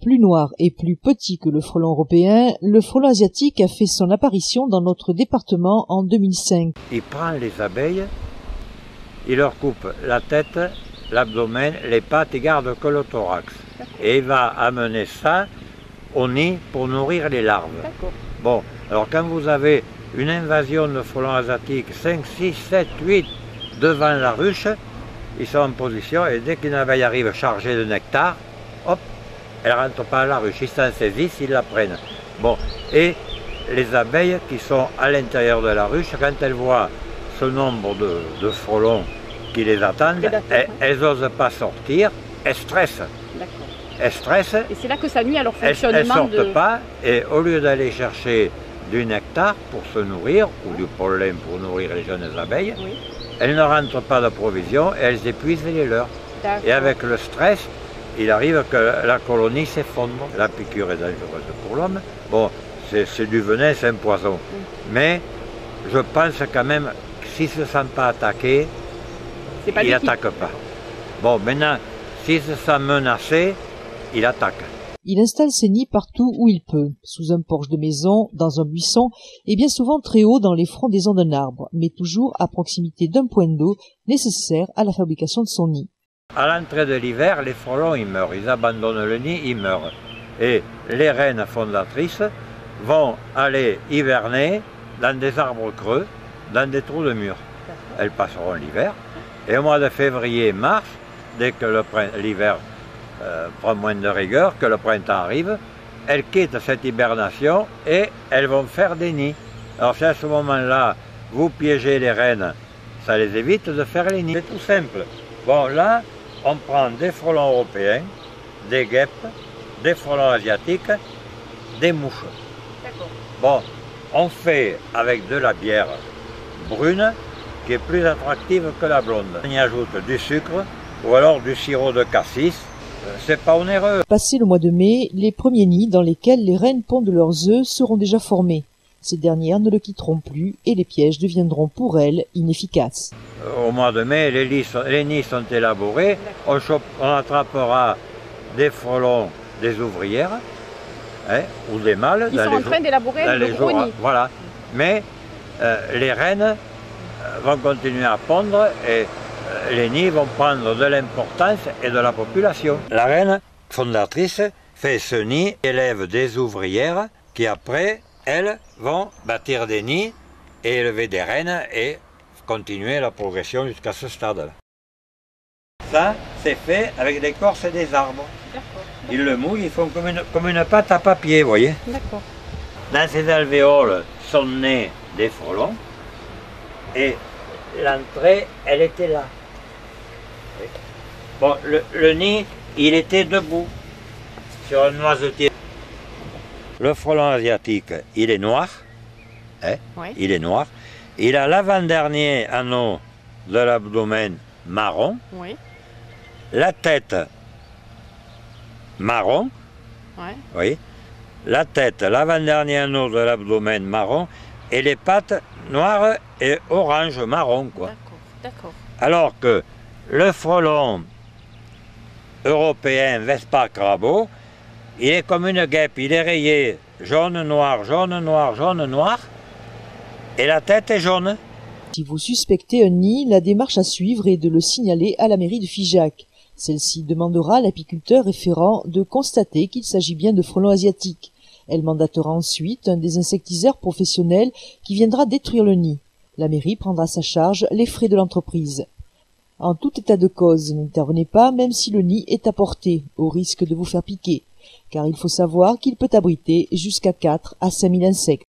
Plus noir et plus petit que le frelon européen, le frelon asiatique a fait son apparition dans notre département en 2005. Il prend les abeilles, il leur coupe la tête, l'abdomen, les pattes, il garde que le thorax. Et il va amener ça au nid pour nourrir les larves. Bon, alors quand vous avez une invasion de frelons asiatiques, 5, 6, 7, 8 devant la ruche, ils sont en position et dès qu'une abeille arrive chargée de nectar, hop, elle ne rentre pas à la ruche, ils s'en saisissent, ils la prennent. Bon, et les abeilles qui sont à l'intérieur de la ruche, quand elles voient ce nombre de frelons qui les attendent, elles n'osent pas sortir, elles stressent. Elles stressent. Et c'est là que ça nuit à leur fonctionnement. Elles ne sortent pas, et au lieu d'aller chercher du nectar pour se nourrir, ou du pollen pour nourrir les jeunes abeilles, elles ne rentrent pas de provisions et elles épuisent les leurs. Et avec le stress, il arrive que la colonie s'effondre. La piqûre est dangereuse pour l'homme. Bon, c'est du venin, c'est un poison. Mais je pense quand même que s'il ne se sent pas attaqué, il n'attaque pas. Bon, maintenant, s'il se sent menacé, il attaque. Il installe ses nids partout où il peut, sous un porche de maison, dans un buisson, et bien souvent très haut dans les frondaisons d'un arbre, mais toujours à proximité d'un point d'eau nécessaire à la fabrication de son nid. À l'entrée de l'hiver, les frelons, ils meurent, ils abandonnent le nid, ils meurent. Et les reines fondatrices vont aller hiverner dans des arbres creux, dans des trous de murs. Elles passeront l'hiver, et au mois de février-mars, dès que l'hiver prend moins de rigueur, que le printemps arrive, elles quittent cette hibernation et elles vont faire des nids. Alors si à ce moment-là, vous piégez les reines, ça les évite de faire les nids. C'est tout simple. Bon, là, on prend des frelons européens, des guêpes, des frelons asiatiques, des mouches. Bon, on fait avec de la bière brune qui est plus attractive que la blonde. On y ajoute du sucre ou alors du sirop de cassis. C'est pas onéreux. Passé le mois de mai, les premiers nids dans lesquels les reines pondent leurs œufs seront déjà formés. Ces dernières ne le quitteront plus et les pièges deviendront pour elles inefficaces. Au mois de mai, les nids sont élaborés. On attrapera des frelons, des ouvrières, ou des mâles. Ils sont en train d'élaborer le gros nid. Voilà. Mais les reines vont continuer à pondre et les nids vont prendre de l'importance et de la population. La reine fondatrice fait ce nid, élève des ouvrières qui après, elles vont bâtir des nids et élever des reines et continuer la progression jusqu'à ce stade-là. Ça, c'est fait avec l'écorce des arbres. Ils le mouillent, ils font comme une pâte à papier, vous voyez. Dans ces alvéoles sont nés des frelons et l'entrée, elle était là. Bon, le nid, il était debout sur un noisetier. Le frelon asiatique, il est noir. Il est noir. Il a l'avant-dernier anneau de l'abdomen marron. La tête marron. Oui. La tête, l'avant-dernier anneau de l'abdomen marron. Et les pattes noires et orange marron, quoi. Alors que le frelon européen Vespa crabo, il est comme une guêpe, il est rayé jaune, noir, jaune, noir, jaune, noir, et la tête est jaune. Si vous suspectez un nid, la démarche à suivre est de le signaler à la mairie de Figeac. Celle-ci demandera à l'apiculteur référent de constater qu'il s'agit bien de frelons asiatiques. Elle mandatera ensuite un des insectiseurs professionnels qui viendra détruire le nid. La mairie prendra à sa charge les frais de l'entreprise. En tout état de cause, n'intervenez pas même si le nid est à portée, au risque de vous faire piquer, car il faut savoir qu'il peut abriter jusqu'à 4 à 5 000 insectes.